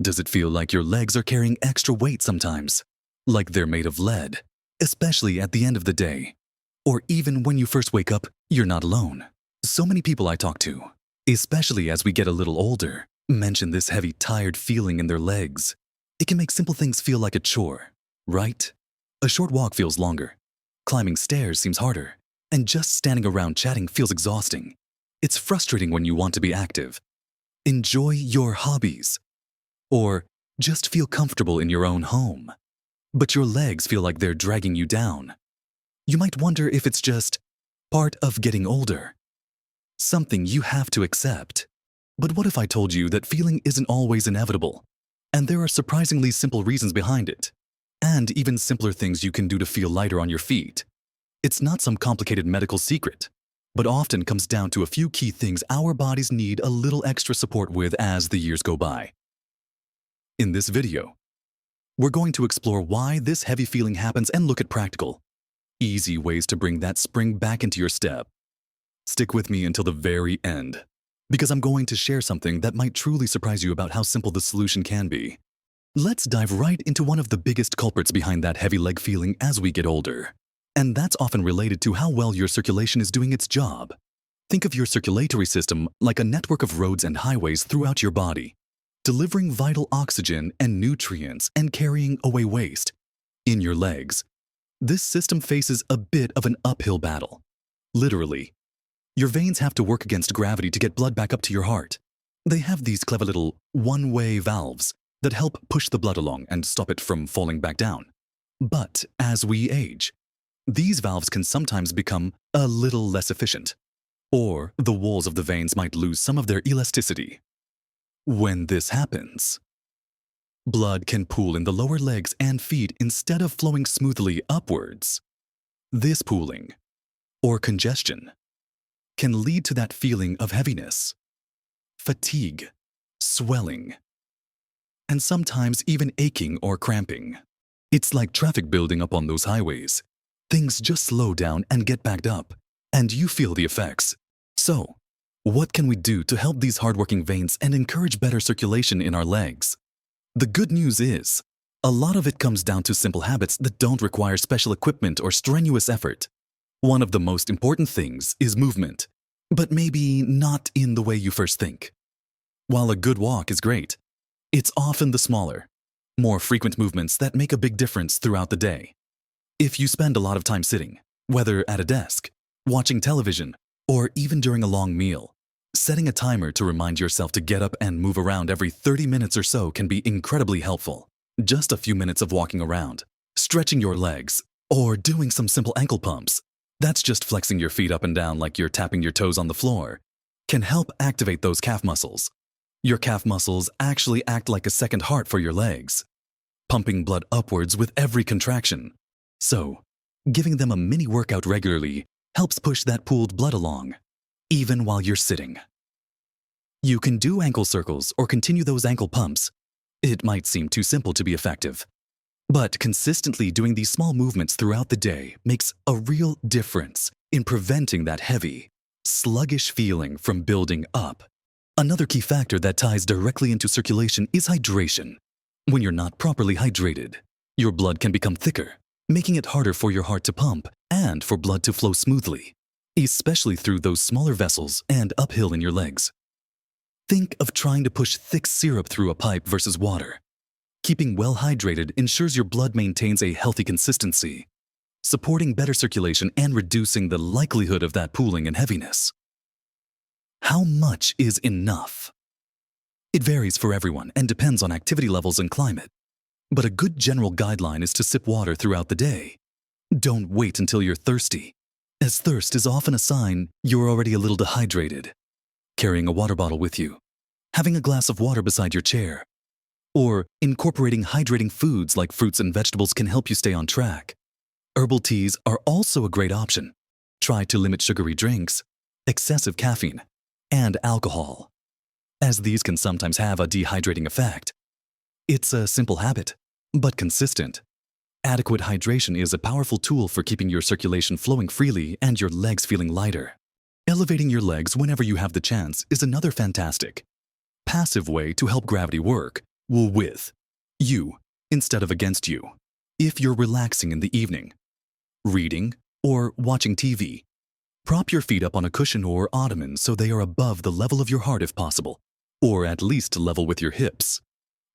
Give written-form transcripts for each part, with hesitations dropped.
Does it feel like your legs are carrying extra weight sometimes? Like they're made of lead, especially at the end of the day? Or even when you first wake up, you're not alone. So many people I talk to, especially as we get a little older, mention this heavy, tired feeling in their legs. It can make simple things feel like a chore, right? A short walk feels longer. Climbing stairs seems harder. And just standing around chatting feels exhausting. It's frustrating when you want to be active. Enjoy your hobbies. Or just feel comfortable in your own home. But your legs feel like they're dragging you down. You might wonder if it's just part of getting older. Something you have to accept. But what if I told you that feeling isn't always inevitable? And there are surprisingly simple reasons behind it. And even simpler things you can do to feel lighter on your feet. It's not some complicated medical secret, but often comes down to a few key things our bodies need a little extra support with as the years go by. In this video, we're going to explore why this heavy feeling happens and look at practical, easy ways to bring that spring back into your step. Stick with me until the very end, because I'm going to share something that might truly surprise you about how simple the solution can be. Let's dive right into one of the biggest culprits behind that heavy leg feeling as we get older. And that's often related to how well your circulation is doing its job. Think of your circulatory system like a network of roads and highways throughout your body, delivering vital oxygen and nutrients and carrying away waste. In your legs, this system faces a bit of an uphill battle. Literally, your veins have to work against gravity to get blood back up to your heart. They have these clever little one-way valves that help push the blood along and stop it from falling back down. But as we age, these valves can sometimes become a little less efficient, or the walls of the veins might lose some of their elasticity. When this happens, blood can pool in the lower legs and feet instead of flowing smoothly upwards. This pooling, or congestion, can lead to that feeling of heaviness, fatigue, swelling, and sometimes even aching or cramping. It's like traffic building up on those highways. Things just slow down and get backed up, and you feel the effects. So, what can we do to help these hardworking veins and encourage better circulation in our legs? The good news is, a lot of it comes down to simple habits that don't require special equipment or strenuous effort. One of the most important things is movement, but maybe not in the way you first think. While a good walk is great, it's often the smaller, more frequent movements that make a big difference throughout the day. If you spend a lot of time sitting, whether at a desk, watching television, or even during a long meal, setting a timer to remind yourself to get up and move around every 30 minutes or so can be incredibly helpful. Just a few minutes of walking around, stretching your legs, or doing some simple ankle pumps, that's just flexing your feet up and down like you're tapping your toes on the floor, can help activate those calf muscles. Your calf muscles actually act like a second heart for your legs, pumping blood upwards with every contraction. So, giving them a mini workout regularly helps push that pooled blood along, even while you're sitting. You can do ankle circles or continue those ankle pumps. It might seem too simple to be effective, but consistently doing these small movements throughout the day makes a real difference in preventing that heavy, sluggish feeling from building up. Another key factor that ties directly into circulation is hydration. When you're not properly hydrated, your blood can become thicker, making it harder for your heart to pump and for blood to flow smoothly, especially through those smaller vessels and uphill in your legs. Think of trying to push thick syrup through a pipe versus water. Keeping well hydrated ensures your blood maintains a healthy consistency, supporting better circulation and reducing the likelihood of that pooling and heaviness. How much is enough? It varies for everyone and depends on activity levels and climate. But a good general guideline is to sip water throughout the day. Don't wait until you're thirsty, as thirst is often a sign you're already a little dehydrated. Carrying a water bottle with you, having a glass of water beside your chair, or incorporating hydrating foods like fruits and vegetables can help you stay on track. Herbal teas are also a great option. Try to limit sugary drinks, excessive caffeine, and alcohol, as these can sometimes have a dehydrating effect. It's a simple habit, but consistent. Adequate hydration is a powerful tool for keeping your circulation flowing freely and your legs feeling lighter. Elevating your legs whenever you have the chance is another fantastic, passive way to help gravity work will with you instead of against you. If you're relaxing in the evening, reading, or watching TV, prop your feet up on a cushion or ottoman so they are above the level of your heart if possible, or at least level with your hips.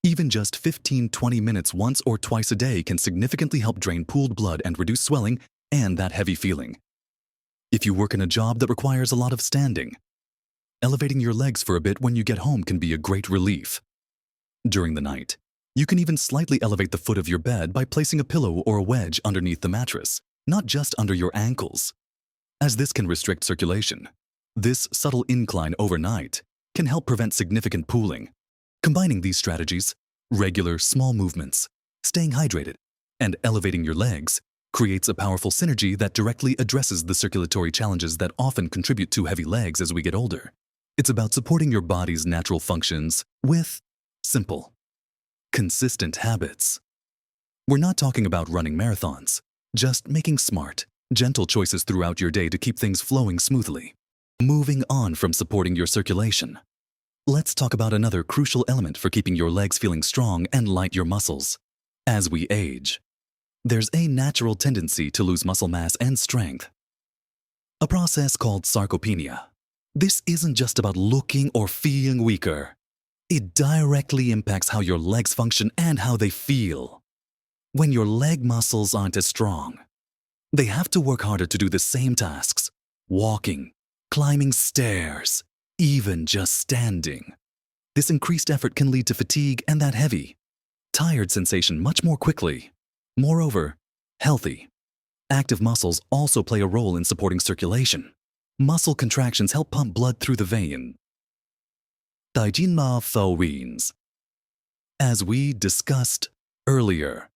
Even just 15-20 minutes once or twice a day can significantly help drain pooled blood and reduce swelling and that heavy feeling. If you work in a job that requires a lot of standing, elevating your legs for a bit when you get home can be a great relief. During the night, you can even slightly elevate the foot of your bed by placing a pillow or a wedge underneath the mattress, not just under your ankles, as this can restrict circulation. This subtle incline overnight can help prevent significant pooling. Combining these strategies, regular small movements, staying hydrated, and elevating your legs creates a powerful synergy that directly addresses the circulatory challenges that often contribute to heavy legs as we get older. It's about supporting your body's natural functions with simple, consistent habits. We're not talking about running marathons, just making smart, gentle choices throughout your day to keep things flowing smoothly. Moving on from supporting your circulation, let's talk about another crucial element for keeping your legs feeling strong and light your muscles. As we age, there's a natural tendency to lose muscle mass and strength, a process called sarcopenia. This isn't just about looking or feeling weaker. It directly impacts how your legs function and how they feel. When your leg muscles aren't as strong, they have to work harder to do the same tasks, walking, climbing stairs, even just standing. This increased effort can lead to fatigue and that heavy, tired sensation much more quickly. Moreover, healthy, active muscles also play a role in supporting circulation. Muscle contractions help pump blood through the vein. As we discussed earlier.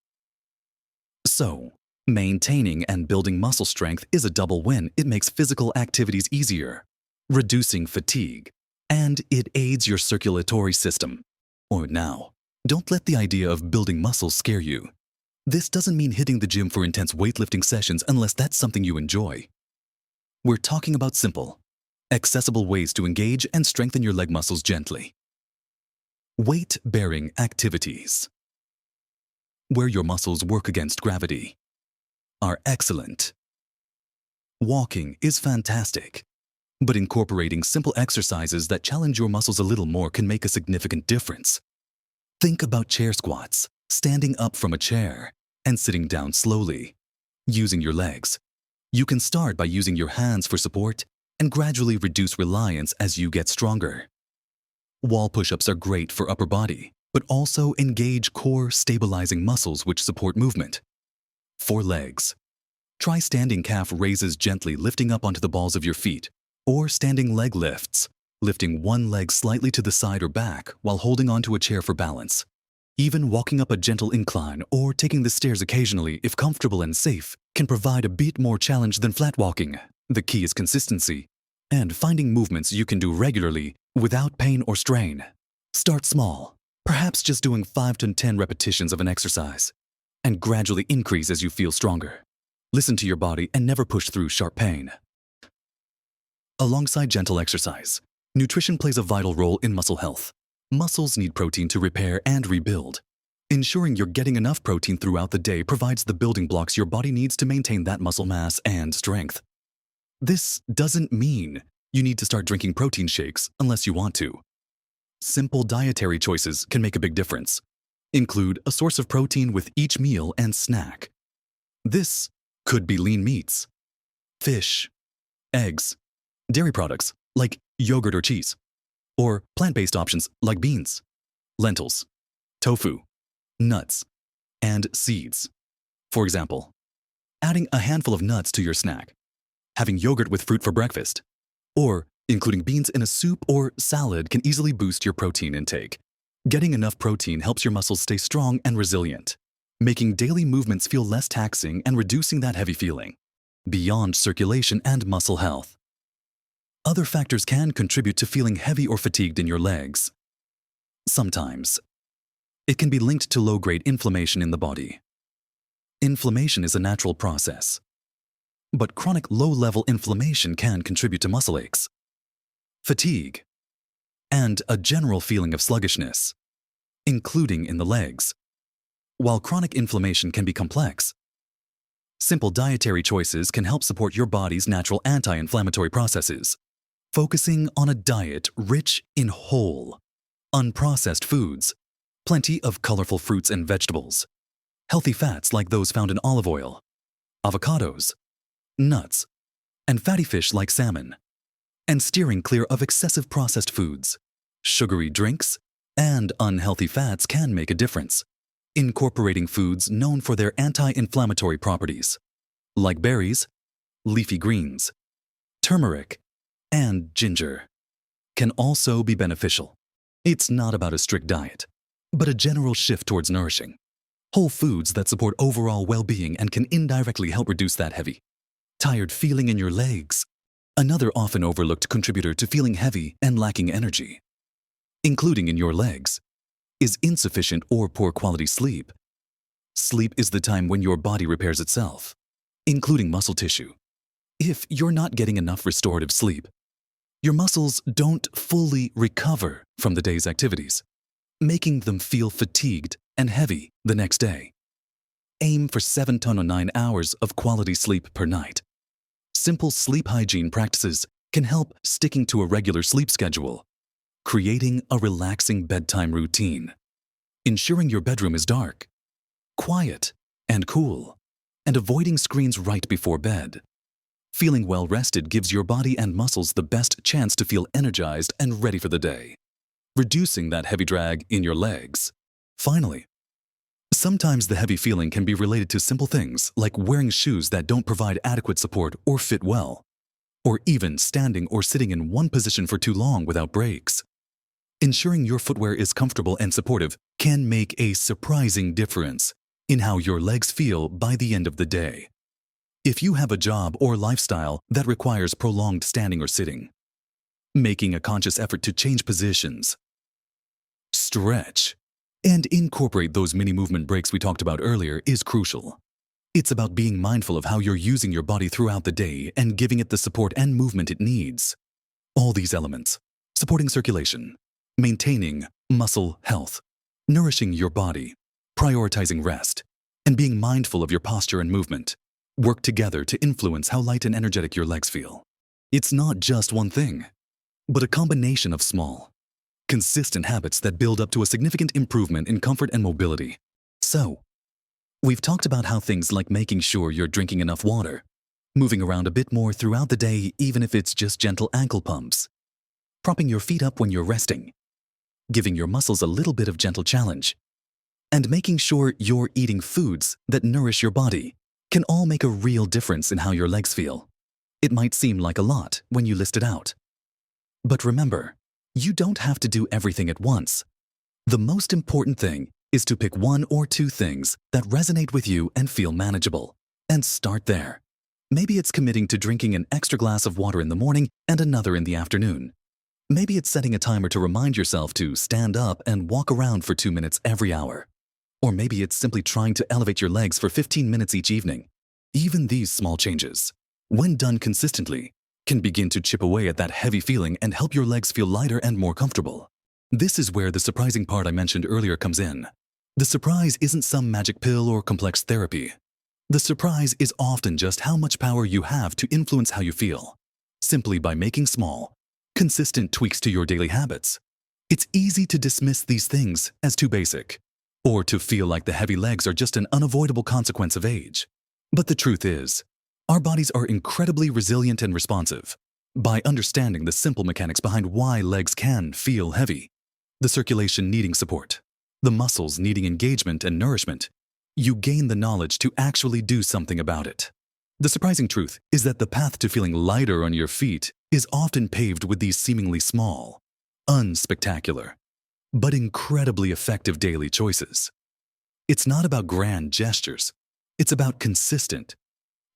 So, maintaining and building muscle strength is a double win. It makes physical activities easier, reducing fatigue, and it aids your circulatory system. Or now, don't let the idea of building muscles scare you. This doesn't mean hitting the gym for intense weightlifting sessions unless that's something you enjoy. We're talking about simple, accessible ways to engage and strengthen your leg muscles gently. Weight-bearing activities, where your muscles work against gravity, are excellent. Walking is fantastic, but incorporating simple exercises that challenge your muscles a little more can make a significant difference. Think about chair squats, standing up from a chair, and sitting down slowly, using your legs. You can start by using your hands for support and gradually reduce reliance as you get stronger. Wall push-ups are great for upper body, but also engage core stabilizing muscles which support movement. For legs, try standing calf raises gently lifting up onto the balls of your feet, or standing leg lifts, lifting one leg slightly to the side or back while holding onto a chair for balance. Even walking up a gentle incline or taking the stairs occasionally, if comfortable and safe, can provide a bit more challenge than flat walking. The key is consistency and finding movements you can do regularly without pain or strain. Start small, perhaps just doing 5 to 10 repetitions of an exercise, and gradually increase as you feel stronger. Listen to your body and never push through sharp pain. Alongside gentle exercise, nutrition plays a vital role in muscle health. Muscles need protein to repair and rebuild. Ensuring you're getting enough protein throughout the day provides the building blocks your body needs to maintain that muscle mass and strength. This doesn't mean you need to start drinking protein shakes unless you want to. Simple dietary choices can make a big difference. Include a source of protein with each meal and snack. This could be lean meats, fish, eggs, dairy products like yogurt or cheese, or plant-based options like beans, lentils, tofu, nuts, and seeds. For example, adding a handful of nuts to your snack, having yogurt with fruit for breakfast, or including beans in a soup or salad can easily boost your protein intake. Getting enough protein helps your muscles stay strong and resilient, making daily movements feel less taxing and reducing that heavy feeling. Beyond circulation and muscle health, other factors can contribute to feeling heavy or fatigued in your legs. Sometimes, it can be linked to low-grade inflammation in the body. Inflammation is a natural process, but chronic low-level inflammation can contribute to muscle aches, fatigue, and a general feeling of sluggishness. including in the legs. While chronic inflammation can be complex, simple dietary choices can help support your body's natural anti-inflammatory processes. Focusing on a diet rich in whole, unprocessed foods, plenty of colorful fruits and vegetables, healthy fats like those found in olive oil, avocados, nuts, and fatty fish like salmon, and steering clear of excessive processed foods, sugary drinks, and unhealthy fats can make a difference. Incorporating foods known for their anti-inflammatory properties, like berries, leafy greens, turmeric, and ginger, can also be beneficial. It's not about a strict diet, but a general shift towards nourishing whole foods that support overall well-being and can indirectly help reduce that heavy, tired feeling in your legs. Another often overlooked contributor to feeling heavy and lacking energy, including in your legs, is insufficient or poor quality sleep. Sleep is the time when your body repairs itself, including muscle tissue. If you're not getting enough restorative sleep, your muscles don't fully recover from the day's activities, making them feel fatigued and heavy the next day. Aim for 7 to 9 hours of quality sleep per night. Simple sleep hygiene practices can help sticking to a regular sleep schedule, creating a relaxing bedtime routine, ensuring your bedroom is dark, quiet, and cool, and avoiding screens right before bed. Feeling well rested gives your body and muscles the best chance to feel energized and ready for the day, reducing that heavy drag in your legs. Finally, sometimes the heavy feeling can be related to simple things like wearing shoes that don't provide adequate support or fit well, or even standing or sitting in one position for too long without breaks. Ensuring your footwear is comfortable and supportive can make a surprising difference in how your legs feel by the end of the day. If you have a job or lifestyle that requires prolonged standing or sitting, making a conscious effort to change positions, stretch, and incorporate those mini movement breaks we talked about earlier is crucial. It's about being mindful of how you're using your body throughout the day and giving it the support and movement it needs. All these elements, supporting circulation, maintaining muscle health, nourishing your body, prioritizing rest, and being mindful of your posture and movement, work together to influence how light and energetic your legs feel. It's not just one thing, but a combination of small, consistent habits that build up to a significant improvement in comfort and mobility. So, we've talked about how things like making sure you're drinking enough water, moving around a bit more throughout the day even if it's just gentle ankle pumps, propping your feet up when you're resting, giving your muscles a little bit of gentle challenge, and making sure you're eating foods that nourish your body can all make a real difference in how your legs feel. It might seem like a lot when you list it out. But remember, you don't have to do everything at once. The most important thing is to pick 1 or 2 things that resonate with you and feel manageable, and start there. Maybe it's committing to drinking an extra glass of water in the morning and another in the afternoon. Maybe it's setting a timer to remind yourself to stand up and walk around for 2 minutes every hour. Or maybe it's simply trying to elevate your legs for 15 minutes each evening. Even these small changes, when done consistently, can begin to chip away at that heavy feeling and help your legs feel lighter and more comfortable. This is where the surprising part I mentioned earlier comes in. The surprise isn't some magic pill or complex therapy. The surprise is often just how much power you have to influence how you feel, simply by making small, consistent tweaks to your daily habits. It's easy to dismiss these things as too basic, or to feel like the heavy legs are just an unavoidable consequence of age. But the truth is, our bodies are incredibly resilient and responsive. By understanding the simple mechanics behind why legs can feel heavy, the circulation needing support, the muscles needing engagement and nourishment, you gain the knowledge to actually do something about it. The surprising truth is that the path to feeling lighter on your feet is often paved with these seemingly small, unspectacular, but incredibly effective daily choices. It's not about grand gestures. It's about consistent,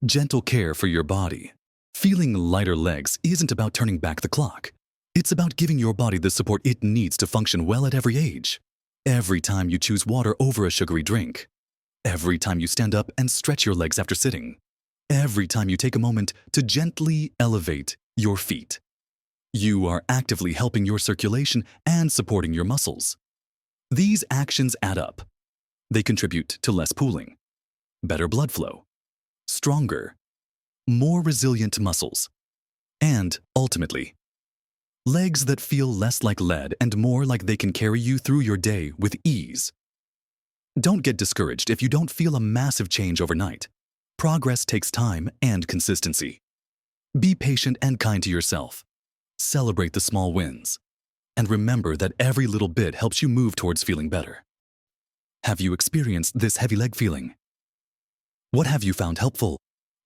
gentle care for your body. Feeling lighter legs isn't about turning back the clock. It's about giving your body the support it needs to function well at every age. Every time you choose water over a sugary drink, every time you stand up and stretch your legs after sitting, every time you take a moment to gently elevate your feet, you are actively helping your circulation and supporting your muscles. These actions add up. They contribute to less pooling, better blood flow, stronger, more resilient muscles, and, ultimately, legs that feel less like lead and more like they can carry you through your day with ease. Don't get discouraged if you don't feel a massive change overnight. Progress takes time and consistency. Be patient and kind to yourself. Celebrate the small wins. And remember that every little bit helps you move towards feeling better. Have you experienced this heavy leg feeling? What have you found helpful?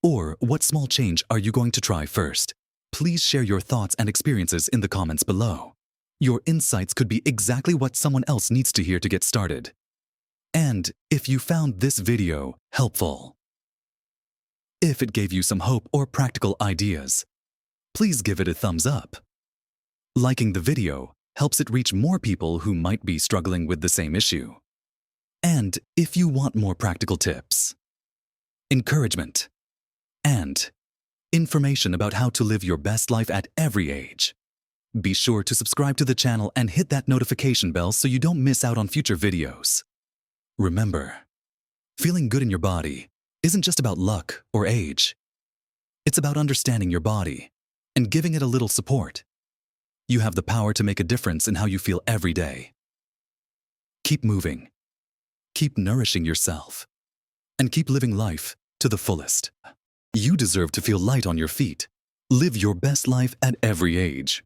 Or what small change are you going to try first? Please share your thoughts and experiences in the comments below. Your insights could be exactly what someone else needs to hear to get started. And if you found this video helpful, if it gave you some hope or practical ideas, please give it a thumbs up. Liking the video helps it reach more people who might be struggling with the same issue. And if you want more practical tips, encouragement, and information about how to live your best life at every age, be sure to subscribe to the channel and hit that notification bell so you don't miss out on future videos. Remember, feeling good in your body isn't just about luck or age. It's about understanding your body and giving it a little support. You have the power to make a difference in how you feel every day. Keep moving, keep nourishing yourself, and keep living life to the fullest. You deserve to feel light on your feet. Live your best life at every age.